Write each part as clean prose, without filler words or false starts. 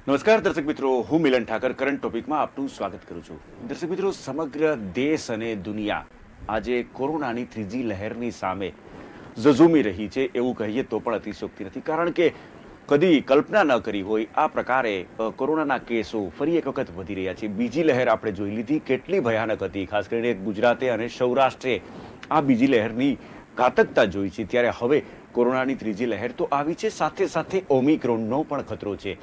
નમસ્કાર દર્શક મિત્રો, હું મિલન ઠાકર કરંટ ટોપિકમાં આપનું સ્વાગત કરું છું. દર્શક મિત્રો, સમગ્ર દેશ અને દુનિયા આજે કોરોનાની ત્રીજી લહેરની સામે ઝઝૂમી રહી છે એવું કહીએ તો પણ અતિશયોક્તિ નથી. કારણ કે કદી કલ્પના ન કરી હોય આ પ્રકારે કોરોનાના કેસો ફરી એક વખત વધી રહ્યા છે. બીજી લહેર આપણે જોઈ લીધી, કેટલી ભયાનક હતી. ખાસ કરીને ગુજરાતે અને સૌરાષ્ટ્રે આ બીજી લહેરની ઘાતકતા જોઈ છે. ત્યારે હવે કોરોનાની ત્રીજી લહેર તો આવી છે, સાથે સાથે ઓમિક્રોનનો પણ ખતરો છે.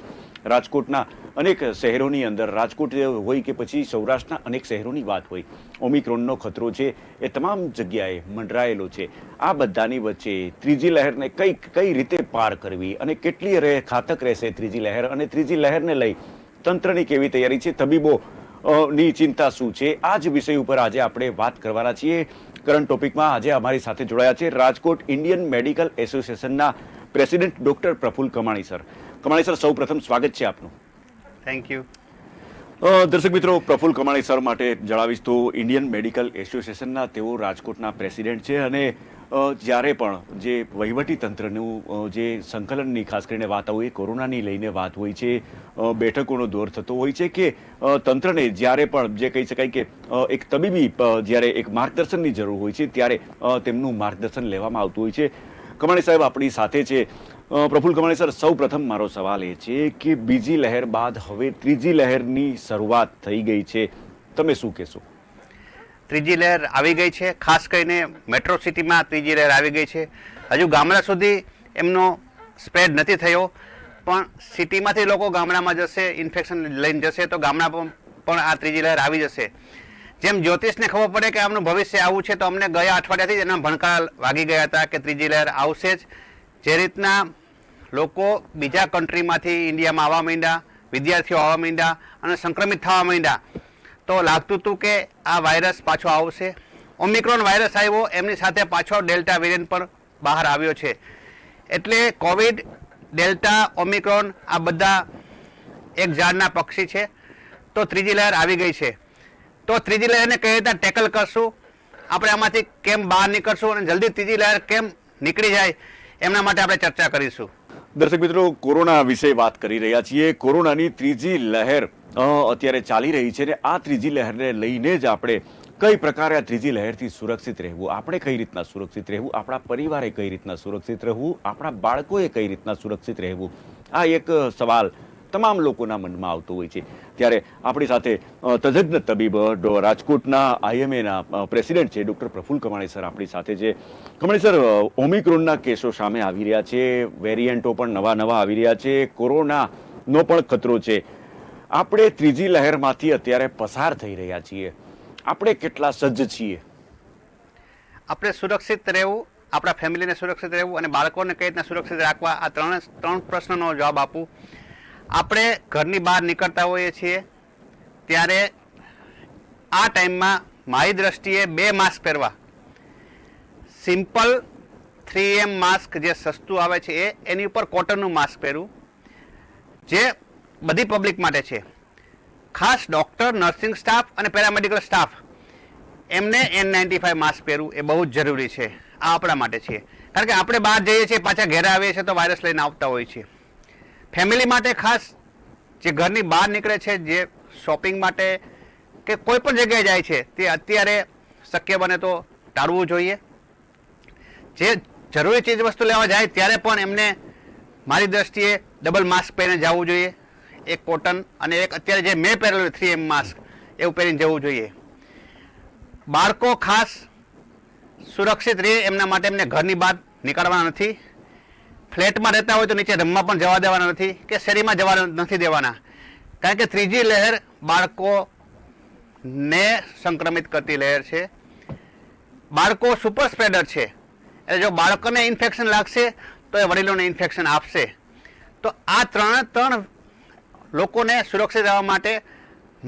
રાજકોટના અનેક શહેરોની અંદર, રાજકોટ હોય કે પછી સૌરાષ્ટ્રના અનેક શહેરોની વાત હોય, ઓમિક્રોનનો ખતરો છે એ તમામ જગ્યાએ મંડરાયેલો છે. આ બધાની વચ્ચે ત્રીજી લહેરને કઈ રીતે પાર કરવી અને કેટલી ઘાતક રહેશે ત્રીજી લહેર, અને ત્રીજી લહેરને લઈ તંત્રની કેવી તૈયારી છે, તબીબો ની ચિંતા શું છે, આ જ વિષય ઉપર આજે આપણે વાત કરવાના છીએ. કરંટ ટોપિકમાં આજે અમારી સાથે જોડાયા છે રાજકોટ ઇન્ડિયન મેડિકલ એસોસિએશનના પ્રેસિડેન્ટ ડોક્ટર પ્રફુલ્લ કમાણી સર. કમાણી સર, સૌ પ્રથમ સ્વાગત છે આપનું. Thank you. દર્શક મિત્રો, પ્રફુલ્લ કમાણી સર માટે જણાવીશ તો ઇન્ડિયન મેડિકલ એસોસિએશનના તેઓ રાજકોટના પ્રેસિડેન્ટ છે અને જ્યારે પણ જે વહીવટી તંત્રનું જે સંકલનની ખાસ કરીને વાત હોય, કોરોનાની લઈને વાત હોય છે, બેઠકોનો દોર થતો હોય છે કે તંત્રને જ્યારે પણ જે કહી શકાય કે એક તબીબી જ્યારે એક માર્ગદર્શનની જરૂર હોય છે ત્યારે તેમનું માર્ગદર્શન લેવામાં આવતું હોય છે. કમાણી સાહેબ આપણી સાથે છે. પ્રફુલ્લ કમાણી સર, સૌ પ્રથમ મારો સવાલ એ છે કે બીજી લહેર બાદ હવે ત્રીજી લહેરની શરૂઆત થઈ ગઈ છે, તમે શું કહેશો? ત્રીજી લહેર આવી ગઈ છે, ખાસ કરીને મેટ્રો સિટીમાં ત્રીજી લહેર આવી ગઈ છે. હજુ ગામડા સુધી એમનો સ્પ્રેડ નથી થયો, પણ સિટીમાંથી લોકો ગામડામાં જશે, ઇન્ફેક્શન લઈને જશે તો ગામડામાં પણ આ ત્રીજી લહેર આવી જશે. જેમ જ્યોતિષને ખબર પડે કે આમનું ભવિષ્ય આવું છે, તો અમને ગયા અઠવાડિયાથી જ એના ભણકા વાગી ગયા હતા કે ત્રીજી લહેર આવશે જ. જે રીતના લોકો બીજા કન્ટ્રીમાંથી ઇન્ડિયામાં આવવા માંડ્યા, વિદ્યાર્થીઓ આવવા માંડ્યા અને સંક્રમિત થવા માંડ્યા, તો લાગતું હતું કે આ વાયરસ પાછો આવશે. ઓમિક્રોન વાયરસ આવ્યો, એમની સાથે પાછો ડેલ્ટા વેરિયન્ટ પણ બહાર આવ્યો છે. એટલે કોવિડ, ડેલ્ટા, ઓમિક્રોન આ બધા એક ઝાડના પક્ષી છે. તો ત્રીજી લહેર આવી ગઈ છે, તો ત્રીજી લહેરને કઈ રીતે ટેકલ કરશું, આપણે આમાંથી કેમ બહાર નીકળશું અને જલ્દી ત્રીજી લહેર કેમ નીકળી જાય, એમના માટે આપણે ચર્ચા કરીશું. દર્શક મિત્રો, કોરોના વિશે વાત કરી રહ્યા છીએ. કોરોનાની ત્રીજી લહેર અત્યારે ચાલી રહી છે ને આ ત્રીજી લહેરને લઈને જ આપણે કઈ પ્રકારે આ ત્રીજી લહેરથી સુરક્ષિત રહેવું, આપણે કઈ રીતના સુરક્ષિત રહેવું, આપણા પરિવારે કઈ રીતના સુરક્ષિત રહેવું, આપણા બાળકોએ કઈ રીતના સુરક્ષિત રહેવું, આ એક સવાલ તમામ લોકોના મનમાં આવતો હોય છે. ત્યારે આપણી સાથે તજજ્ઞ તબીબ રાજકોટના આઈએમએના પ્રેસિડેન્ટ છે ડોક્ટર પ્રફુલ્લ કમાણી સર આપણી સાથે છે. કમાણી સર, ઓમિક્રોનના કેસો સામે આવી રહ્યા છે, વેરિયન્ટો પણ નવા આવી રહ્યા છે, કોરોનાનો પણ ખતરો છે. આપણે ત્રીજી લહેરમાંથી અત્યારે પસાર થઈ રહ્યા છીએ, આપણે કેટલા સજ્જ છીએ? આપણે સુરક્ષિત રહેવું, આપણા ફેમિલીને સુરક્ષિત રહેવું અને બાળકોને કઈ રીતના સુરક્ષિત રાખવા, આ ત્રણ પ્રશ્નનો જવાબ આપું. આપણે ઘરની બહાર નીકળતા હોઈએ છીએ ત્યારે આ ટાઈમમાં મારી દ્રષ્ટિએ 2 માસ્ક પહેરવા. સિમ્પલ 3M માસ્ક જે સસ્તું આવે છે એની ઉપર કોટનનું માસ્ક પહેરવું, જે બધી પબ્લિક માટે છે. ખાસ ડૉક્ટર, નર્સિંગ સ્ટાફ અને પેરામેડિકલ સ્ટાફ એમને N95 માસ્ક પહેરવું એ બહુ જ જરૂરી છે. આ આપણા માટે છે, કારણ કે આપણે બહાર જઈએ છીએ, પાછા ઘરે આવીએ છીએ તો વાયરસ લઈને આવતા હોય છે. ફેમિલી માટે ખાસ, જે ઘરની બહાર નીકળે છે, જે શોપિંગ માટે કે કોઈ પણ જગ્યાએ જાય છે, તે અત્યારે શક્ય બને તો ટાળવું જોઈએ. જે જરૂરી ચીજ વસ્તુ લેવા જાય ત્યારે પણ એમને મારી દ્રષ્ટિએ ડબલ માસ્ક પહેરીને જવું જોઈએ, એક કોટન અને એક અત્યારે જે મેં પહેરેલું 3M માસ્ક એવું પહેરીને જવું જોઈએ. બાળકો ખાસ સુરક્ષિત રહે એમના માટે એમને ઘરની બહાર નીકળવાના નથી. ફ્લેટમાં રહેતા હોય તો નીચે રમવા પણ જવા દેવાના નથી કે શેરીમાં જવા નથી દેવાના, કારણ કે ત્રીજી લહેર બાળકોને સંક્રમિત કરતી લહેર છે. બાળકો સુપર સ્પ્રેડર છે, એટલે જો બાળકોને ઇન્ફેક્શન લાગશે તો એ વડીલોને ઇન્ફેક્શન આપશે. તો આ ત્રણ લોકોને સુરક્ષિત રહેવા માટે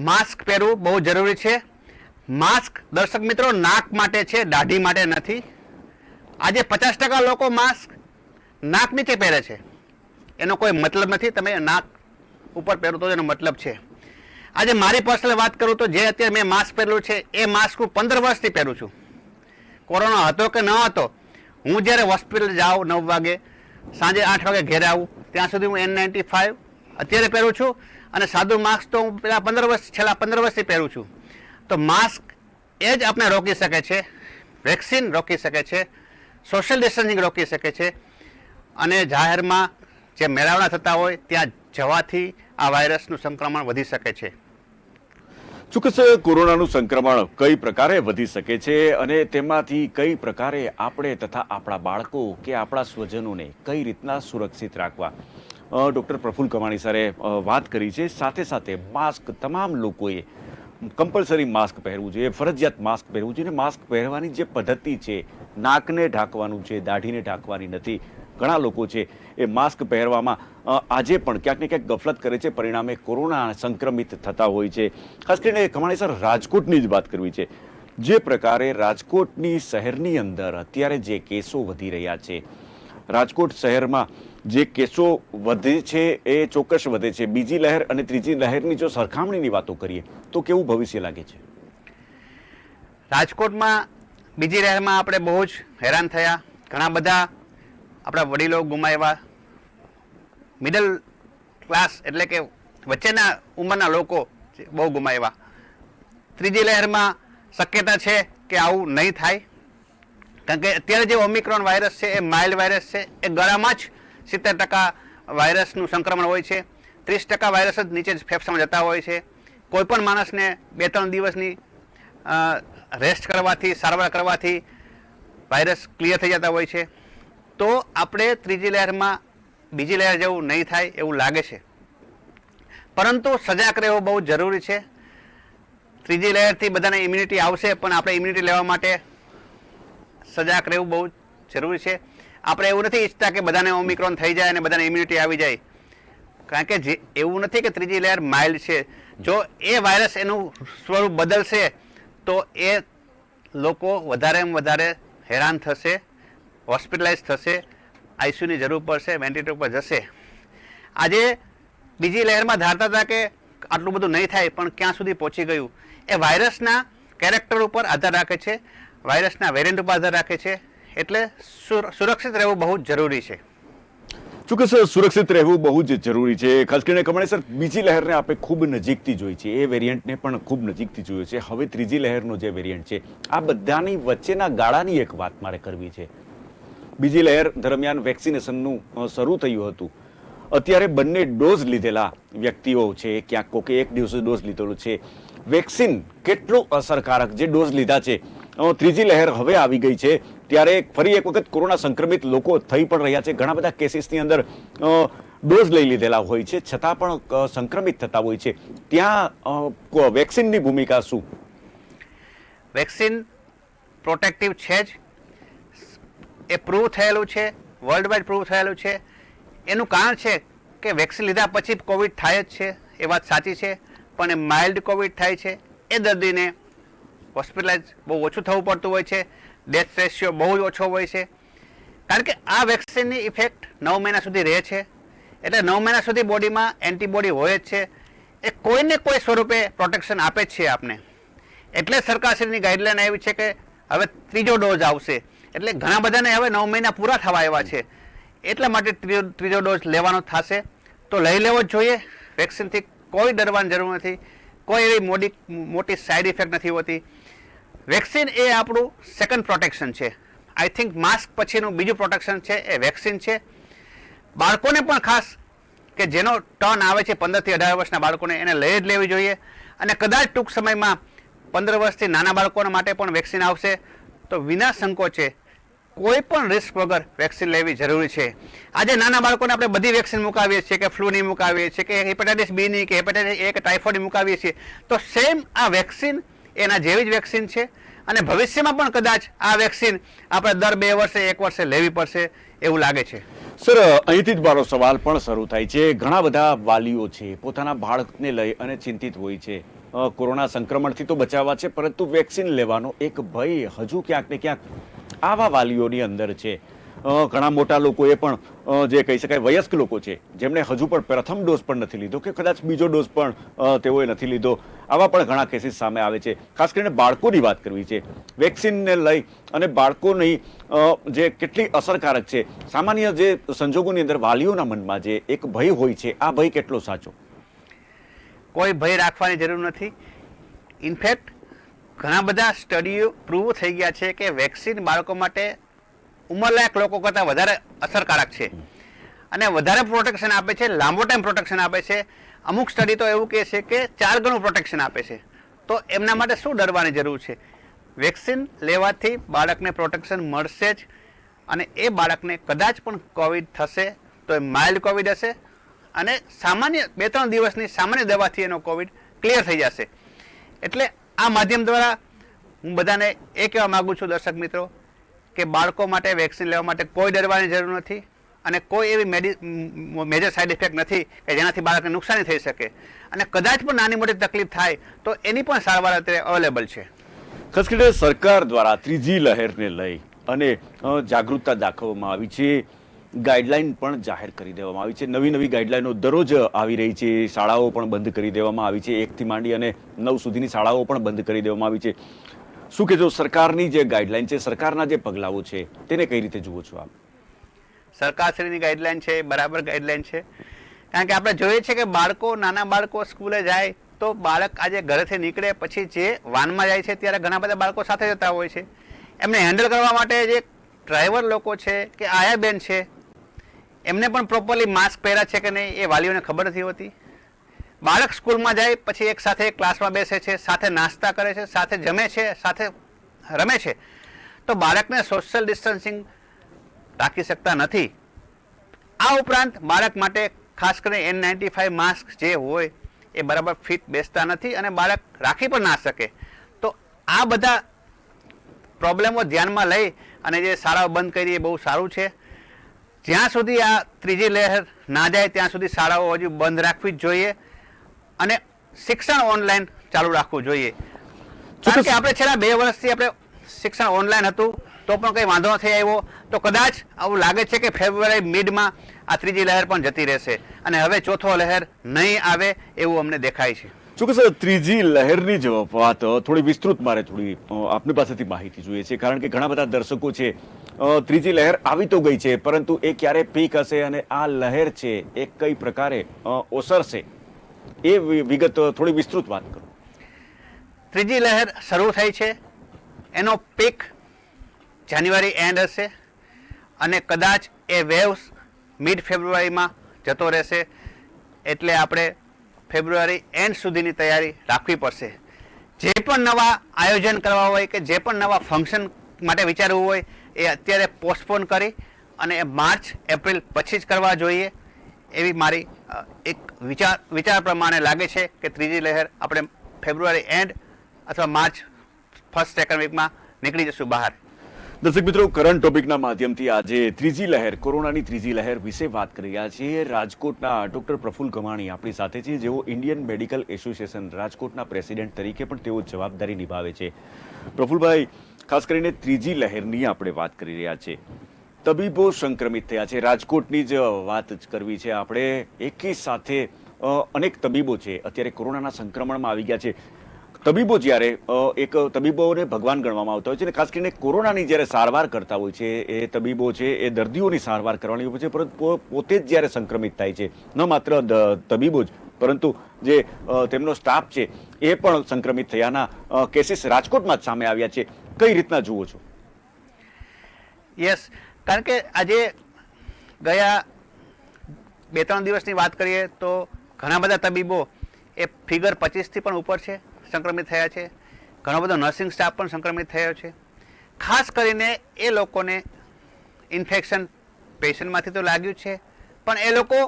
માસ્ક પહેરવું બહુ જરૂરી છે. માસ્ક દર્શક મિત્રો નાક માટે છે, દાઢી માટે નથી. આજે 50% લોકો માસ્ક નાક નીચે પહેરે છે, એનો કોઈ મતલબ નથી. તમે નાક ઉપર પહેરો તો એનો મતલબ છે. આજે મારી પર્સનલ વાત કરું તો જે અત્યારે મેં માસ્ક પહેરેલું છે એ માસ્ક હું 15 વર્ષથી પહેરું છું. કોરોના હતો કે ન હતો, હું જ્યારે હોસ્પિટલ જાઉં 9 વાગે, સાંજે 8 વાગે ઘેરે આવું, ત્યાં સુધી હું N95 અત્યારે પહેરું છું, અને સાદું માસ્ક તો હું છેલ્લા 15 વર્ષથી પહેરું છું. તો માસ્ક એ જ આપણે રોકી શકે છે, વેક્સિન રોકી શકે છે, સોશિયલ ડિસ્ટન્સિંગ રોકી શકે છે, અને જાહેરમાં જે મેળાવડા થતા હોય ત્યાં જવાથી આ વાયરસનું સંક્રમણ વધી શકે છે. ચોક્કસ કોરોનાનું સંક્રમણ કઈ પ્રકારે વધી શકે છે અને તેમાંથી કઈ પ્રકારે આપણે તથા આપણા બાળકો કે આપણા સ્વજનોને કઈ રીતના સુરક્ષિત રાખવા, ડૉક્ટર પ્રફુલ્લ કમાણી સરે વાત કરી છે. સાથે સાથે માસ્ક તમામ લોકોએ કમ્પલસરી માસ્ક પહેરવું જોઈએ, ફરજિયાત માસ્ક પહેરવું જોઈએ. માસ્ક પહેરવાની જે પદ્ધતિ છે, નાકને ઢાંકવાનું છે, દાઢીને ઢાંકવાની નથી. ઘણા લોકો છે એ માસ્ક પહેરવામાં આજે પણ ક્યાંક ને ક્યાંક ગફલત કરે છે, પરિણામે કોરોના સંક્રમિત થતા હોય છે. ખાસ કરીને કમાણી સર, રાજકોટની જ વાત કરવી છે. જે પ્રકારે રાજકોટની શહેરની અંદર અત્યારે જે કેસો વધી રહ્યા છે, રાજકોટ શહેરમાં જે કેસો વધે છે એ ચોક્કસ વધે છે. બીજી લહેર અને ત્રીજી લહેરની જો સરખામણીની વાતો કરીએ તો કેવું ભવિષ્ય લાગે છે? રાજકોટમાં બીજી લહેરમાં આપણે બહુ જ હેરાન થયા, ઘણા બધા આપણા વડીલો ગુમાવ્યા, મિડલ ક્લાસ એટલે કે વચ્ચેના ઉંમરના લોકો બહુ ગુમાવ્યા. ત્રીજી લહેરમાં શક્યતા છે કે આવું નહીં થાય, કારણ કે અત્યારે જે ઓમિક્રોન વાયરસ છે એ માઇલ્ડ વાયરસ છે. એ ગળામાં જ 70% વાયરસનું સંક્રમણ હોય છે, 30% વાયરસ જ નીચે ફેફસામાં જતા હોય છે. કોઈ પણ માણસને 2-3 દિવસની રેસ્ટ કરવાથી, સારવાર કરવાથી વાયરસ ક્લિયર થઈ જતા હોય છે. તો આપણે ત્રીજી લહેરમાં બીજી લહેર જેવું નહીં થાય એવું લાગે છે, પરંતુ સજાગ રહેવું બહુ જરૂરી છે. ત્રીજી લહેરથી બધાને ઇમ્યુનિટી આવશે, પણ આપણે ઇમ્યુનિટી લેવા માટે સજાગ રહેવું બહુ જરૂરી છે. આપણે એવું નથી ઈચ્છતા કે બધાને ઓમિક્રોન થઈ જાય અને બધાને ઇમ્યુનિટી આવી જાય, કારણ કે એવું નથી કે ત્રીજી લહેર માઇલ્ડ છે. જો એ વાયરસ એનું સ્વરૂપ બદલશે તો એ લોકો વધારેમાં વધારે હેરાન થશે, હોસ્પિટલાઇઝ થશે, આઈસીયુની જરૂર પડશે, વેન્ટિલેટર પર જશે. આજે બીજી લહેરમાં ધારતા હતા કે આટલું બધું નહીં થાય, પણ ક્યાં સુધી પહોંચી ગયું એ વાયરસના કેરેક્ટર ઉપર આધાર રાખે છે, વાયરસના વેરિયન્ટ ઉપર આધાર રાખે છે. એટલે સુરક્ષિત રહેવું બહુ જ જરૂરી છે. ચોક્કસ સુરક્ષિત રહેવું બહુ જ જરૂરી છે. ખાસ કરીને કમળે સર, બીજી લહેરને આપણે ખૂબ નજીકથી જોઈ છે, એ વેરિયન્ટને પણ ખૂબ નજીકથી જોયો છે. હવે ત્રીજી લહેરનો જે વેરિયન્ટ છે, આ બધાની વચ્ચેના ગાળાની એક વાત મારે કરવી છે. બીજી લહેર દરમિયાન વેક્સિનેશનનું શરૂ થયું હતું. અત્યારે બંને ડોઝ લીધેલા વ્યક્તિઓ છે, ક્યાંક કોકે એક દિવસે ડોઝ લીધેલો છે. વેક્સિન કેટલું અસરકારક, જે ડોઝ લીધા છે, ત્રીજી લહેર હવે આવી ગઈ છે ત્યારે ફરી એક વખત કોરોના સંક્રમિત લોકો થઈ પણ રહ્યા છે. ઘણા બધા કેસીસની અંદર ડોઝ લઈ લીધેલા હોય છે, છતાં પણ સંક્રમિત થતા હોય છે. ત્યાં વેક્સિનની ભૂમિકા શું? વેક્સિન પ્રોટેક્ટિવ છે જ, એ પ્રૂવ થયેલું છે, વર્લ્ડ વાઇડ પ્રૂવ થયેલું છે. એનું કારણ છે કે વેક્સિન લીધા પછી કોવિડ થાય જ છે, એ વાત સાચી છે, પણ એ માઇલ્ડ કોવિડ થાય છે. એ દર્દીને હોસ્પિટલાઇઝ બહુ ઓછું થવું પડતું હોય છે, ડેથ રેશિયો બહુ જ ઓછો હોય છે, કારણ કે આ વેક્સિનની ઇફેક્ટ 9 મહિના સુધી રહે છે. એટલે 9 મહિના સુધી બોડીમાં એન્ટીબોડી હોય જ છે, એ કોઈને કોઈ સ્વરૂપે પ્રોટેક્શન આપે જ છે આપને. એટલે સરકારશ્રીની ગાઈડલાઈન આવી છે કે હવે ત્રીજો ડોઝ આવશે, એટલે ઘણા બધાને હવે 9 મહિના પૂરા થવા આવ્યા છે, એટલા માટે ત્રીજો ડોઝ લેવાનો થશે. તો લઈ લેવો જ જોઈએ. વેક્સિનથી કોઈ ડરવાની જરૂર નથી, કોઈ એવી મોટી સાઈડ ઇફેક્ટ નથી હોતી. વેક્સિન એ આપણું સેકન્ડ પ્રોટેક્શન છે. આઈ થિંક માસ્ક પછીનું બીજું પ્રોટેક્શન છે એ વેક્સિન છે. બાળકોને પણ ખાસ કે જેનો ટર્ન આવે છે 15 થી 18 વર્ષના બાળકોને, એને લઈ જ લેવી જોઈએ. અને કદાચ ટૂંક સમયમાં 15 વર્ષથી નાના બાળકોના માટે પણ વેક્સિન આવશે, તો વિના સંકોચે કોઈ પણ રિસ્ક વગર વેક્સિન લેવી જરૂરી છે. આજે નાના બાળકોને આપણે બધી વેક્સિન મુકાવીએ છીએ, કે ફ્લૂની મુકાવીએ છીએ, કે હેપેટાઇટિસ બીની, કે હેપેટાઇટિસ એ, કે ટાઇફોઇડની મુકાવીએ છીએ. તો સેમ આ વેક્સિન એના જેવી જ વેક્સિન છે, અને ભવિષ્યમાં પણ કદાચ આ વેક્સિન આપણે દર 2 વર્ષે 1 વર્ષે લેવી પડશે એવું લાગે છે. સર, અહીંથી જ મારો સવાલ પણ શરૂ થાય છે. ઘણા બધા વાલીઓ છે પોતાના બાળકને લઈ અને ચિંતિત હોય છે. કોરોના સંક્રમણથી તો બચાવવા છે, પરંતુ વેક્સિન લેવાનો એક ભય હજુ ક્યાંક ને ક્યાંક આવા વાલીઓની અંદર છે. ઘણા મોટા લોકોએ પણ જે કહી શકાય વયસ્ક લોકો છે જેમણે હજુ પણ પ્રથમ ડોઝ પણ નથી લીધો કે કદાચ બીજો ડોઝ પણ તેઓએ નથી લીધો, આવા પણ ઘણા કેસીસ સામે આવે છે. ખાસ કરીને બાળકોની વાત કરવી છે, વેક્સિનને લઈ અને બાળકોની જે કેટલી અસરકારક છે, સામાન્ય જે સંજોગોની અંદર વાલીઓના મનમાં જે એક ભય હોય છે, આ ભય કેટલો સાચો? કોઈ ભય રાખવાની જરૂર નથી. ઇનફેક્ટ ઘણા બધા સ્ટડીઓ પ્રૂવ થઈ ગયા છે કે વેક્સિન બાળકો માટે ઉંમરલાયક લોકો કરતાં વધારે અસરકારક છે અને વધારે પ્રોટેક્શન આપે છે, લાંબો ટાઈમ પ્રોટેક્શન આપે છે. અમુક સ્ટડી તો એવું કહે છે કે 4 ગણું પ્રોટેક્શન આપે છે. તો એમના માટે શું ડરવાની જરૂર છે? વેક્સિન લેવાથી બાળકને પ્રોટેક્શન મળશે જ, અને એ બાળકને કદાચ પણ કોવિડ થશે તો એ માઇલ્ડ કોવિડ હશે અને સામાન્ય 2-3 દિવસની સામાન્ય દવાથી એનો કોવિડ ક્લિયર થઈ જશે. એટલે આ માધ્યમ દ્વારા હું બધાને એ કહેવા માગું છું, દર્શક મિત્રો, કે બાળકો માટે વેક્સિન લેવા માટે કોઈ ડરવાની જરૂર નથી અને કોઈ એવી મેજર સાઇડ ઇફેક્ટ નથી કે જેનાથી બાળકને નુકસાની થઈ શકે, અને કદાચ પણ નાની મોટી તકલીફ થાય તો એની પણ સારવાર અત્યારે અવેલેબલ છે. ખાસ કરીને સરકાર દ્વારા ત્રીજી લહેરને લઈ અને જાગૃતતા દાખવવામાં આવી છે, ગાઈડલાઈન પણ જાહેર કરી દેવામાં આવી છે. નવી નવી ગાઈડલાઈનો દરરોજ આવી રહી છે. શાળાઓ પણ બંધ કરી દેવામાં આવી છે. 1 થી માંડી અને 9 સુધીની શાળાઓ પણ બંધ કરી દેવામાં આવી છે. શું કહેજો, સરકારની જે ગાઈડલાઈન છે, સરકારના જે પગલાઓ છે, તેને કઈ રીતે જુઓ છો આપ? સરકારશ્રીની ગાઈડલાઈન છે બરાબર ગાઈડલાઈન છે, કારણ કે આપણે જોઈએ છે કે નાના બાળકો સ્કૂલે જાય તો બાળક આજે ઘરેથી નીકળે પછી જે વાનમાં જાય છે ત્યારે ઘણા બધા બાળકો સાથે જતા હોય છે. એમને હેન્ડલ કરવા માટે જે ડ્રાઈવર લોકો છે કે આયા બેન છે, એમને પણ પ્રોપરલી માસ્ક પહેર્યા છે કે નહીં એ વાલીઓને ખબર નથી હોતી. બાળક સ્કૂલમાં જાય પછી એક સાથે ક્લાસમાં બેસે છે, સાથે નાસ્તા કરે છે, સાથે જમે છે, સાથે રમે છે, તો બાળકને સોશિયલ ડિસ્ટન્સિંગ રાખી શકતા નથી. આ ઉપરાંત બાળક માટે ખાસ કરીને N95 માસ્ક જે હોય એ બરાબર ફિટ બેસતા નથી અને બાળક રાખી પણ ના શકે. તો આ બધા પ્રોબ્લેમો ધ્યાનમાં લઈ અને જે શાળાઓ બંધ કરી એ બહુ સારું છે. જ્યાં સુધી આ ત્રીજી લહેર ના જાય ત્યાં સુધી શાળાઓ હજુ બંધ રાખવી જ જોઈએ અને શિક્ષણ ઓનલાઈન ચાલુ રાખવું જોઈએ. કારણ કે આપણે છેલ્લા 2 વર્ષથી આપણે શિક્ષણ ઓનલાઈન હતું તો પણ કંઈ વાંધો નથી આવ્યો, તો કદાચ આવું લાગે છે કે ફેબ્રુઆરી મિડમાં આ ત્રીજી લહેર પણ જતી રહેશે અને હવે ચોથો લહેર નહીં આવે એવું અમને દેખાય છે. ચોક્કસ ત્રીજી લહેરની જ વાત થોડી વિસ્તૃત મારે થોડી આપની પાસેથી માહિતી જોઈએ છે, કારણ કે ઘણા બધા દર્શકો છે, ત્રીજી લહેર આવી તો ગઈ છે પરંતુ એ ક્યારે પીક હશે અને આ લહેર છે એ કઈ પ્રકારે ઓસરશે, એ વિગત થોડી વિસ્તૃત વાત કરો. ત્રીજી લહેર શરૂ થઈ છે, એનો પીક જાન્યુઆરી એન્ડ હશે અને કદાચ એ વેવ્સ મિડ ફેબ્રુઆરીમાં જતો રહેશે. એટલે આપણે ફેબ્રુઆરી એન્ડ સુધીની તૈયારી રાખવી પડશે. જે પણ નવા આયોજન કરવા હોય કે જે પણ નવા ફંક્શન માટે વિચારવું હોય એ અત્યારે પોસ્ટપોન કરી અને માર્ચ એપ્રિલ પછી જ કરવા જોઈએ એવી મારી એક વિચાર પ્રમાણે લાગે છે કે ત્રીજી લહેર આપણે ફેબ્રુઆરી એન્ડ અથવા માર્ચ 1st-2nd વીકમાં નીકળી જશું બહાર. દર્શક મિત્રો, કરંટ ટોપિકના માધ્યમથી આજે ત્રીજી લહેર, કોરોનાની ત્રીજી લહેર વિશે વાત કરી રહ્યા છીએ. રાજકોટના ડોક્ટર પ્રફુલ્લ કમાણી આપણી સાથે છે, જેઓ ઇન્ડિયન મેડિકલ એસોસિએશન રાજકોટના પ્રેસિડેન્ટ તરીકે પણ તેઓ જવાબદારી નિભાવે છે. પ્રફુલ્લભાઈ, ખાસ કરીને ત્રીજી લહેરની આપણે વાત કરી રહ્યા છીએ. તબીબો સંક્રમિત થયા છે, રાજકોટની જ વાત જ કરવી છે આપણે. એકી સાથે અનેક તબીબો છે અત્યારે કોરોનાના સંક્રમણમાં આવી ગયા છે. તબીબો જ્યારે તબીબોને ભગવાન ગણવામાં આવતા હોય છે અને ખાસ કરીને કોરોનાની જ્યારે સારવાર કરતા હોય છે એ તબીબો છે એ દર્દીઓની સારવાર કરવાની હોય છે, પરંતુ પોતે જ જ્યારે સંક્રમિત થાય છે, ન માત્ર તબીબો જ પરંતુ જે તેમનો સ્ટાફ છે એ પણ સંક્રમિત થયાના કેસીસ રાજકોટમાં જ સામે આવ્યા છે. કઈ રીતના જુઓ છો? યસ, કારણ કે આજે ગયા 2-3 દિવસની વાત કરીએ તો ઘણા બધા તબીબો એ ફિગર 25થી પણ ઉપર છે, સંક્રમિત થયા છે. ઘણો બધો નર્સિંગ સ્ટાફ પણ સંક્રમિત થયો છે. ખાસ કરીને એ લોકોને ઇન્ફેક્શન પેશન્ટમાંથી તો લાગ્યું છે, પણ એ લોકો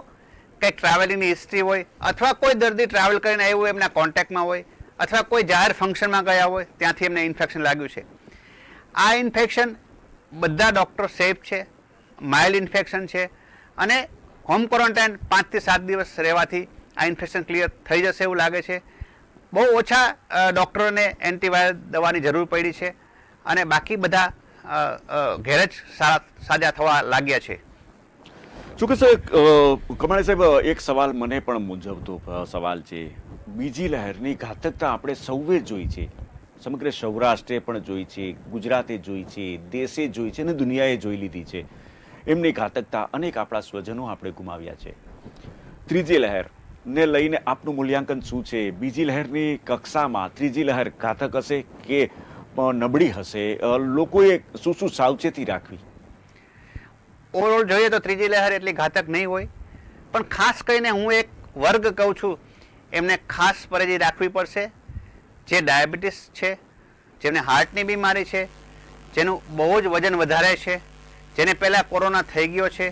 કંઈક ટ્રાવેલિંગની હિસ્ટ્રી હોય અથવા કોઈ દર્દી ટ્રાવેલ કરીને આવ્યું હોય એમના કોન્ટેક્ટમાં હોય અથવા કોઈ જાહેર ફંક્શનમાં ગયા હોય ત્યાંથી એમને ઇન્ફેક્શન લાગ્યું છે. આ ઇન્ફેક્શન બધા ડૉક્ટર સેફ છે, માઇલ્ડ ઇન્ફેક્શન છે અને હોમ ક્વોરન્ટાઇન 5 થી 7 દિવસ રહેવાથી આ ઇન્ફેક્શન ક્લિયર થઈ જશે એવું લાગે છે. બહુ ઓછા ડૉક્ટરોને એન્ટીવાયરલ દવાની જરૂર પડી છે અને બાકી બધા ઘેર જ સાજા થવા લાગ્યા છે. ચોક્કસ કમાણી સાહેબ, એક સવાલ મને પણ મૂંઝવતો સવાલ છે. બીજી લહેરની ઘાતકતા આપણે સૌએ જોઈ છે, સમગ્ર સૌરાષ્ટ્રે પણ જોઈ છે, ગુજરાતે જોઈ છે, દેશે જોઈ છે અને દુનિયાએ જોઈ લીધી છે. એમની ઘાતકતા અનેક આપણા સ્વજનો આપણે ગુમાવ્યા છે. ત્રીજી લહેરને લઈને આપનું મૂલ્યાંકન શું છે? બીજી લહેરની કક્ષામાં ત્રીજી લહેર ઘાતક હશે કે નબળી હશે? લોકોએ શું શું સાવચેતી રાખવી? ઓવરઓલ જોઈએ તો ત્રીજી લહેર એટલી ઘાતક નહીં હોય, પણ ખાસ કરીને હું એક વર્ગ કહું છું, એમને ખાસ પરેજી રાખવી પડશે. જે ડાયાબિટીસ છે, જેમને હાર્ટની બીમારી છે, જેનું બહુ જ વજન વધારે છે, જેને પહેલાં કોરોના થઈ ગયો છે,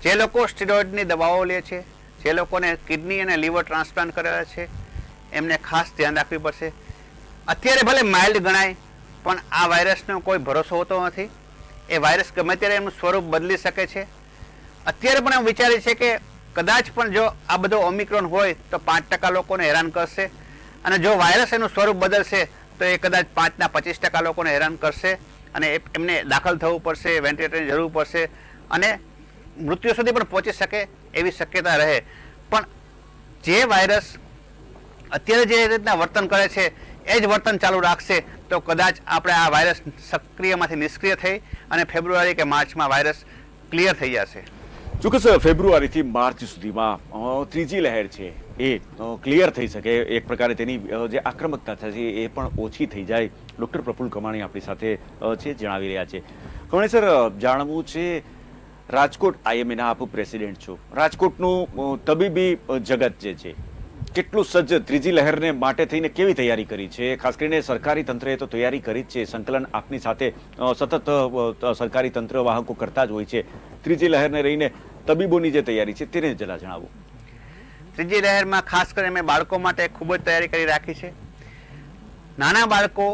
જે લોકો સ્ટીરોઇડની દવાઓ લે છે, જે લોકોને કિડની અને લીવર ટ્રાન્સપ્લાન્ટ કરેલા છે, એમને ખાસ ધ્યાન રાખવી પડશે. અત્યારે ભલે માઇલ્ડ ગણાય, પણ આ વાયરસનો કોઈ ભરોસો હોતો નથી. એ વાયરસ ગમે ત્યારે એનું સ્વરૂપ બદલી શકે છે. અત્યારે પણ એમ વિચારે છે કે કદાચ પણ જો આ બધો ઓમિક્રોન હોય તો 5% લોકોને હેરાન કરશે, અને જો વાયરસ એનું સ્વરૂપ બદલશે તો એ કદાચ 5ના 25% લોકોને હેરાન કરશે, અને એમને દાખલ થવું પડશે, વેન્ટિલેટરની જરૂર પડશે, અને મૃત્યુ સુધી પણ પહોંચી શકે એવી શક્યતા રહે. પણ જે વાયરસ અત્યારે જે રીતના વર્તન કરે છે એ જ વર્તન ચાલુ રાખશે તો કદાચ આપણે આ વાયરસ સક્રિયમાંથી નિષ્ક્રિય થઈ અને ફેબ્રુઆરી કે માર્ચમાં વાયરસ ક્લિયર થઈ જશે. ચોક્કસ ફેબ્રુઆરીથી માર્ચ સુધીમાં ત્રીજી લહેર છે એ ક્લિયર થઈ શકે, એક પ્રકારે તેની જે આક્રમકતા થશે એ પણ ઓછી થઈ જાય. ડૉક્ટર પ્રફુલ્લ કમાણી આપણી સાથે છે, જણાવી રહ્યા છે. કમાણી સર, જાણવું છે, રાજકોટ આઈએમએના આપ પ્રેસિડેન્ટ છો. રાજકોટનું તબીબી જગત જે છે કેટલું સજ્જ ત્રીજી લહેરને માટે થઈને કેવી તૈયારી કરી છે? ખાસ કરીને સરકારી તંત્રએ તો તૈયારી કરી જ છે, સંકલન આપની સાથે સતત સરકારી તંત્ર વાહકો કરતા જ હોય છે. ત્રીજી લહેરને રહીને તબીબોની જે તૈયારી છે તેને જરા જણાવો. ત્રીજી લહેરમાં ખાસ કરીને મેં બાળકો માટે ખૂબ જ તૈયારી કરી રાખી છે. નાના બાળકો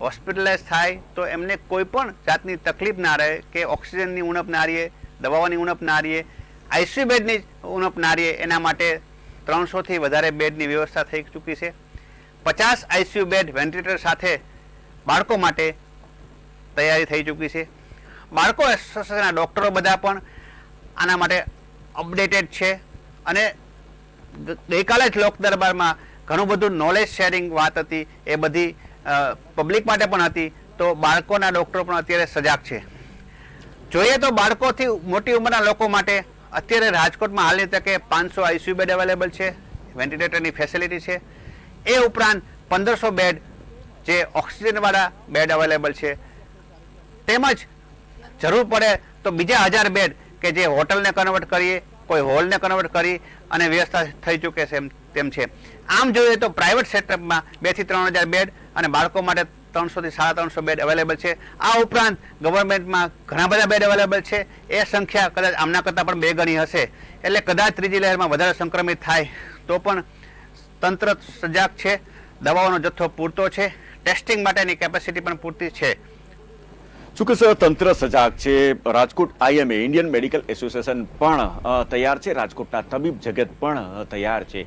હોસ્પિટલાઇઝ થાય તો એમને કોઈ પણ જાતની તકલીફ ના રહે, કે ઓક્સિજનની ઉણપ ના રહે, દવાઓની ઉણપ ના રહે, આઈસીયુ બેડની ઉણપ ના રહે. એના માટે 300થી વધારે બેડની વ્યવસ્થા થઈ ચૂકી છે. 50 આઈસીયુ બેડ વેન્ટિલેટર સાથે બાળકો માટે તૈયારી થઈ ચૂકી છે. બાળકો એસોસિએશનના ડૉક્ટરો બધા પણ આના માટે અપડેટેડ છે, અને ગઈકાલે જ લોક દરબારમાં ઘણું બધું નોલેજ શેરિંગ વાત હતી, એ બધી પબ્લિક માટે પણ હતી. તો બાળકોના ડૉક્ટરો પણ અત્યારે સજાગ છે. જોઈએ તો બાળકોથી મોટી ઉંમરના લોકો માટે અત્યારે રાજકોટમાં હાલની તકે 500 આઈસીયુ બેડ અવેલેબલ છે, વેન્ટિલેટરની ફેસિલિટી છે. એ ઉપરાંત 1500 બેડ જે ઓક્સિજનવાળા બેડ અવેલેબલ છે, તેમજ જરૂર પડે તો બીજા 1000 બેડ કે જે હોટલને કન્વર્ટ કરીએ, કોઈ હોલને કન્વર્ટ કરી અને વ્યવસ્થા થઈ ચૂકે છે તેમ છે. આમ જોઈએ તો પ્રાઇવેટ સેટઅપમાં 2 થી 3000 બેડ અને બાળકો માટે 300 થી 350 બેડ અવેલેબલ છે. આ ઉપરાંત ગવર્મેન્ટમાં ઘણા બધા બેડ અવેલેબલ છે. એ સંખ્યા કદાચ આમના કરતાં પણ 2 ગણી હશે. એટલે કદાચ ત્રીજી લહેરમાં વધારે સંક્રમિત થાય તો પણ તંત્ર સજાગ છે, દવાઓનો જથ્થો પૂરતો છે, ટેસ્ટિંગ માટેની કેપેસિટી પણ પૂરતી છે. ચોક્કસ તંત્ર સજાગ છે. Rajkot IMA Indian medical association પણ તૈયાર છે, રાજકોટના તબીબ જગત પણ તૈયાર છે.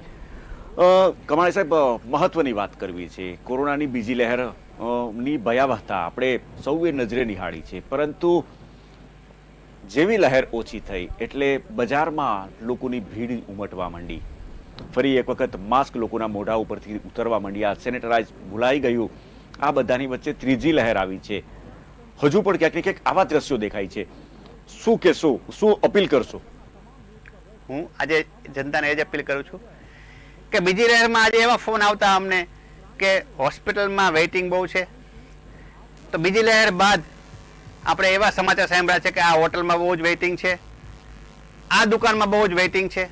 કમાણી સાહેબ, મહત્વની વાત કરવી છે. કોરોનાની બીજી લહેર ની ભયાવહતા આપણે સૌએ નજરે નિહાળી છે, પરંતુ જેવી લહેર ઓછી થઈ એટલે બજારમાં લોકોની ભીડ ઉમટવા માંડી. ફરી એક વખત માસ્ક લોકોના મોઢા ઉપરથી ઉતરવા માંડ્યા, સેનેટરાઇઝ ભૂલાઈ ગયું. આ બધાની વચ્ચે ત્રીજી લહેર આવી છે. હજુ પણ ક્યાંક ને ક્યાંક આવા દ્રશ્યો દેખાય છે. શું કહેશો, શું અપીલ કરશો? હું આજે જનતાને એ જ અપીલ કરું છું કે બીજી લહેરમાં આજે એવા ફોન આવતા અમને કે હોસ્પિટલમાં વેઇટિંગ બહુ છે. તો બીજી લહેર બાદ આપણે એવા સમાચાર સાંભળ્યા છે કે આ હોટલમાં બહુ જ વેઇટિંગ છે, આ દુકાનમાં બહુ જ વેઇટિંગ છે.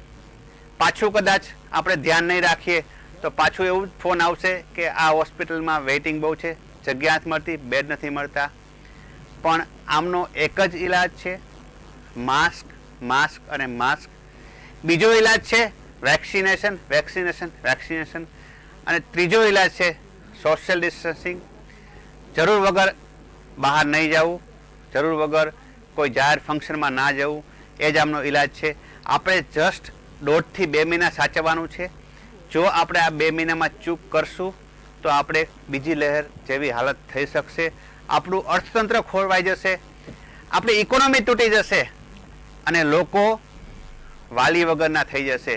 પાછું કદાચ આપણે ધ્યાન નહીં રાખીએ તો પાછું એવું જ ફોન આવશે કે આ હોસ્પિટલમાં વેઇટિંગ બહુ છે, જગ્યા નથી મળતી, બેડ નથી મળતા. પણ આમનો એક જ ઈલાજ છે, માસ્ક, માસ્ક અને માસ્ક. બીજો ઈલાજ છે વેક્સિનેશન, વેક્સિનેશન, વેક્સિનેશન. અને ત્રીજો ઈલાજ છે સોશિયલ ડિસ્ટન્સિંગ. જરૂર વગર બહાર નહીં જવું, જરૂર વગર કોઈ જાહેર ફંક્શનમાં ના જવું, એ જ આમનો ઈલાજ છે. આપણે જસ્ટ 1.5 થી 2 મહિના સાચવવાનું છે. જો આપણે આ 2 મહિનામાં ચૂક કરશું તો આપણે બીજી લહેર જેવી હાલત થઈ શકશે. આપણું અર્થતંત્ર ખોરવાઈ જશે, આપણી ઇકોનોમી તૂટી જશે અને લોકો વાલી વગરના થઈ જશે.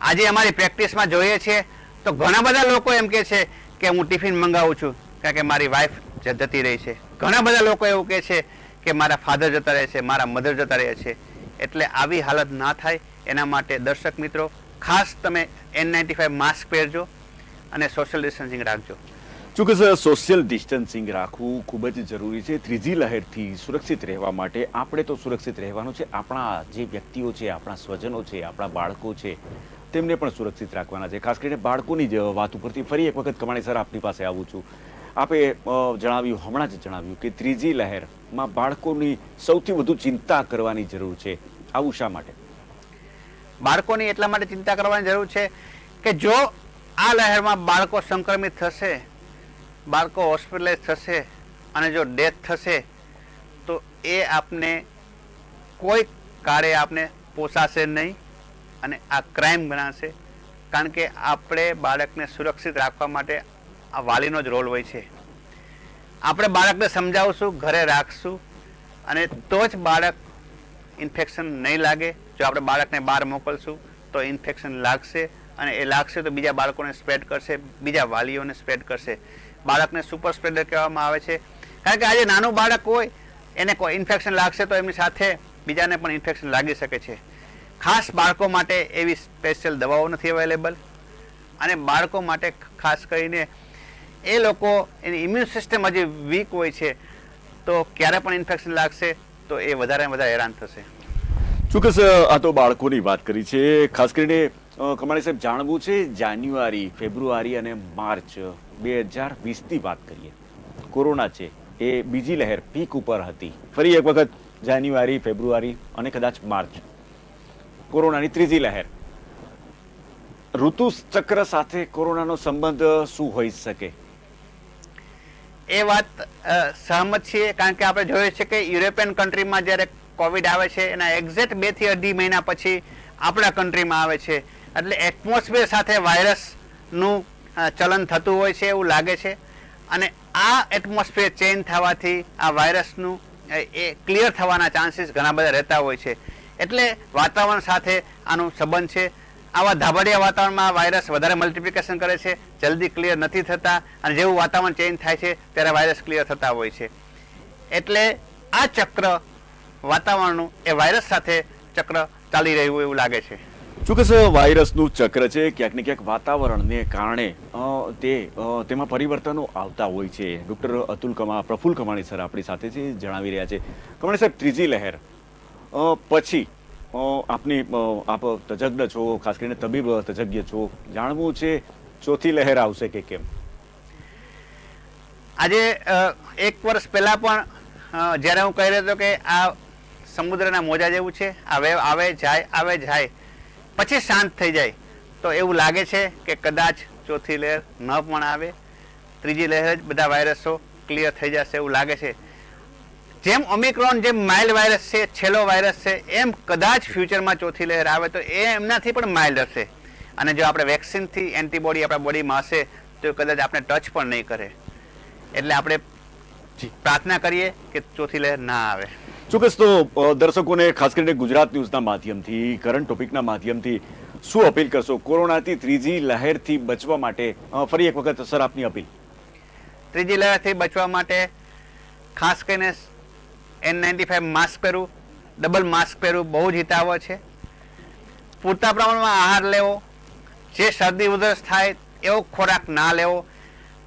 આજે અમારી પ્રેક્ટિસમાં જોઈએ છીએ તો ઘણા બધા લોકો એમ કહે છે કે હું ટિફિન મંગાવું છું કારણ કે મારી વાઈફ જતી રહી છે. ઘણા બધા લોકો એવું કહે છે કે મારા ફાધર જતા રહે છે, મારા મધર જતા રહે છે. એટલે આવી હાલત ના થાય એના માટે દર્શક મિત્રો ખાસ તમે N95 માસ્ક પહેરજો અને સોશિયલ ડિસ્ટન્સિંગ રાખજો. ચોક્કસ સોશિયલ ડિસ્ટન્સિંગ રાખવું ખૂબ જ જરૂરી છે. ત્રીજી લહેરથી સુરક્ષિત રહેવા માટે આપણે તો સુરક્ષિત રહેવાનું છે, આપણા જે વ્યક્તિઓ છે, આપણા સ્વજનો છે, આપણા બાળકો છે, તેમને પણ સુરક્ષિત રાખવાના છે. ખાસ કરીને બાળકોની જ વાત ઉપરથી ફરી એક વખત કમાણી સર આપની પાસે આવું છું. આપે જણાવ્યું, હમણાં જ જણાવ્યું કે ત્રીજી લહેરમાં બાળકોની સૌથી વધુ ચિંતા કરવાની જરૂર છે. આવું શા માટે? બાળકોની એટલા માટે ચિંતા કરવાની જરૂર છે કે જો આ લહેરમાં બાળકો સંક્રમિત થશે, બાળકો હોસ્પિટલાઇઝ થશે અને જો ડેથ થશે તો એ આપને કોઈ કાળે આપને પોસાશે નહીં અને આ ક્રાઇમ ગણાશે. કારણ કે આપણે બાળકને સુરક્ષિત રાખવા માટે આ વાલીનો જ રોલ હોય છે. આપણે બાળકને સમજાવશું, ઘરે રાખશું અને તો જ બાળક ઇન્ફેક્શન નહીં લાગે. જો આપણે બાળકને બહાર મોકલશું તો ઇન્ફેક્શન લાગશે અને એ લાગશે તો બીજા બાળકોને સ્પ્રેડ કરશે, બીજા વાલીઓને સ્પ્રેડ કરશે. બાળકને સુપર સ્પ્રેડર કહેવામાં આવે છે કારણ કે આજે નાનું બાળક હોય એને કોઈ ઇન્ફેક્શન લાગશે તો એમની સાથે બીજાને પણ ઇન્ફેક્શન લાગી શકે છે. ખાસ બાળકો માટે એવી સ્પેશિયલ દવાઓ નથી અવેલેબલ અને બાળકો માટે ખાસ કરીને એ લોકો એની ઇમ્યુન સિસ્ટમ હજી વીક હોય છે તો ક્યારે પણ ઇન્ફેક્શન લાગશે તો એ વધારે ને વધારે હેરાન થશે. ચોક્કસ આ તો બાળકોની વાત કરી છે. ખાસ કરીને કમાણી સાહેબ જાણવું છે જાન્યુઆરી, ફેબ્રુઆરી અને માર્ચ 2020ની વાત કરીએ. કોરોના છે એ બીજી લહેર પીક ઉપર હતી. ફરી એક વખત જાન્યુઆરી, ફેબ્રુઆરી અને કદાચ માર્ચ કોરોનાની ત્રીજી લહેર. ઋતુ ચક્ર સાથે કોરોનાનો સંબંધ શું હોઈ શકે? એ વાત સહમત છીએ કારણ કે આપણે જોઈએ છે કે યુરોપિયન કન્ટ્રીમાં જ્યારે કોવિડ આવે છે એના એક્ઝેક્ટ 2 થી 2.5 મહિના પછી આપણા કન્ટ્રીમાં આવે છે. એટલે એટમોસ્ફિયર સાથે વાયરસનું ચલન થતું હોય છે એવું લાગે છે અને આ એટમોસ્ફિયર ચેન્જ થવાથી આ વાયરસનું એ ક્લિયર થવાના ચાન્સીસ ઘણા બધા રહેતા હોય છે. એટલે વાતાવરણ સાથે આનો સંબંધ છે. આવા ધાબડિયા વાતાવરણમાં વાયરસ વધારે મલ્ટિપ્લિકેશન કરે છે, જલ્દી ક્લિયર નથી થતા અને જેવું વાતાવરણ ચેન્જ થાય છે ત્યારે વાયરસ ક્લિયર થતા હોય છે. એટલે આ ચક્ર વાતાવરણનું એ વાયરસ સાથે ચક્ર ચાલી રહ્યું એવું લાગે છે. ચોક્કસ વાયરસનું ચક્ર છે. ક્યાંક ને ક્યાંક વાતાવરણને કારણે તેમાં પરિવર્તનો આવતા હોય છે. ડૉક્ટર પ્રફુલ્લ કમાણી સર આપણી સાથે છે, જણાવી રહ્યા છે. કમાણી સાહેબ, ત્રીજી લહેર પછી આપ તજજ્ઞ છો, ખાસ કરીને તબીબ તજજ્ઞ છો, જાણવું છે ચોથી લહેર આવશે કે કેમ? આજે 1 વર્ષ પહેલા પણ જ્યારે હું કહી રહ્યો હતો કે આ સમુદ્રના મોજા જેવું છે, આ વેવ આવે જાય પછી શાંત થઈ જાય, તો એવું લાગે છે કે કદાચ ચોથી લહેર ન પણ આવે, ત્રીજી લહેર જ બધા વાયરસો ક્લિયર થઈ જશે એવું લાગે છે. જેમ ઓમિક્રોન જેમ માઇલ્ડ વાયરસ છે, છેલ્લો વાયરસ છે, એમ કદાચ ફ્યુચરમાં ચોથી લહેર આવે તો એ એમનાથી પણ માઇલ્ડ હશે અને જો આપણે વેક્સિનથી એન્ટીબોડી આપણા બોડીમાં હશે તો કદાચ આપણે ટચ પણ નહીં કરે. એટલે આપણે પ્રાર્થના કરીએ કે ચોથી લહેર ના આવે. ચોક્કસ. તો દર્શકોને ખાસ કરીને ગુજરાત ન્યૂઝના માધ્યમથી, કરંટ ટોપિકના માધ્યમથી શું અપીલ કરશો કોરોનાથી ત્રીજી લહેરથી બચવા માટે? ફરી એક વખત સર આપની અપીલ. ત્રીજી લહેરથી બચવા માટે ખાસ કરીને N95 માસ્ક પહેરવું, ડબલ માસ્ક પહેરવું બહુ જ હિતાવહ છે. પૂરતા પ્રમાણમાં આહાર લેવો, જે શરદી ઉધરસ થાય એવો ખોરાક ના લેવો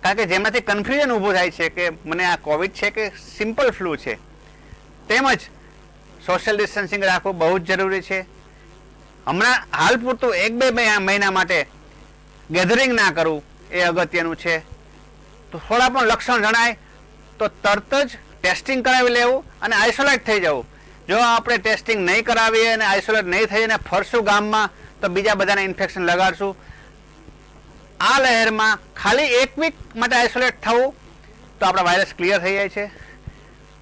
કારણ કે જેમાંથી કન્ફ્યુઝન ઊભું થાય છે કે મને આ કોવિડ છે કે સિમ્પલ ફ્લૂ છે. તેમજ સોશિયલ ડિસ્ટન્સિંગ રાખવું બહુ જ જરૂરી છે. હમણાં હાલ પૂરતું 1-2 મહિના માટે ગેધરિંગ ના કરવું એ અગત્યનું છે. તો થોડા પણ લક્ષણ જણાય તો તરત જ ટેસ્ટિંગ કરાવી લેવું અને આઇસોલેટ થઈ જવું. જો આપણે ટેસ્ટિંગ નહીં કરાવીએ અને આઇસોલેટ નહીં થઈને ફરશું ગામમાં તો બીજા બધાને ઇન્ફેક્શન લગાડશું. આ લહેરમાં ખાલી 1 વીક માટે આઇસોલેટ થવું તો આપણા વાયરસ ક્લિયર થઈ જાય છે.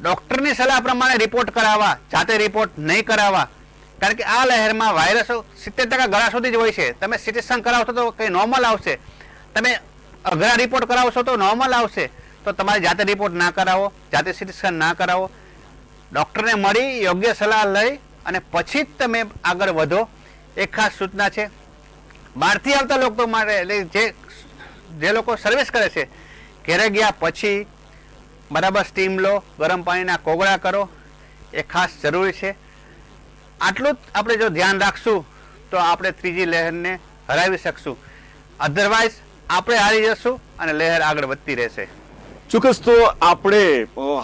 ડૉક્ટરની સલાહ પ્રમાણે રિપોર્ટ કરાવવા, જાતે રિપોર્ટ નહીં કરાવવા કારણ કે આ લહેરમાં વાયરસો 70% ગળા સુધી જ હોય છે. તમે સિટી સ્કેન કરાવશો તો કંઈ નોર્મલ આવશે, તમે અઘરા રિપોર્ટ કરાવશો તો નોર્મલ આવશે. તો તમારે જાતે રિપોર્ટ ના કરાવો, જાતે સીટી સ્કેન ના કરાવો, ડૉક્ટરને મળી યોગ્ય સલાહ લઈ અને પછી જ તમે આગળ વધો. એક ખાસ સૂચના છે બહારથી આવતા લોકો માટે, એટલે જે લોકો સર્વિસ કરે છે, ઘરે ગયા પછી બરાબર સ્ટીમ લો, ગરમ પાણીના કોગળા કરો, એ ખાસ જરૂરી છે. આટલું જ આપણે જો ધ્યાન રાખશું તો આપણે ત્રીજી લહેરને હરાવી શકશું. અધરવાઇઝ આપણે હારી જશું અને લહેર આગળ વધતી રહેશે. ચોક્કસ. તો આપણે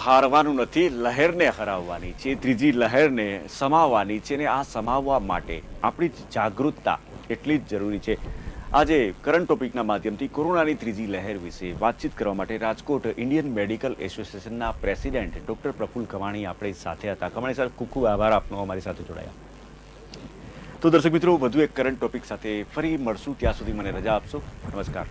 હારવાનું નથી, લહેરને હરાવવાની છે, ત્રીજી લહેરને સમાવવાની છે, અને આ સમાવવા માટે આપણી જાગૃતતા એટલી જ જરૂરી છે. આજે કરંટ ટોપિકના માધ્યમથી કોરોનાની ત્રીજી લહેર વિશે વાતચીત કરવા માટે રાજકોટ ઇન્ડિયન મેડિકલ એસોસિએશનના પ્રેસિડેન્ટ ડૉક્ટર પ્રફુલ્લ કવાણી આપણી સાથે હતા. કવાણી સર, ખૂબ ખૂબ આભાર આપનો અમારી સાથે જોડાયા. તો દર્શક મિત્રો, વધુ એક કરંટ ટોપિક સાથે ફરી મળશું. ત્યાં સુધી મને રજા આપશો. નમસ્કાર.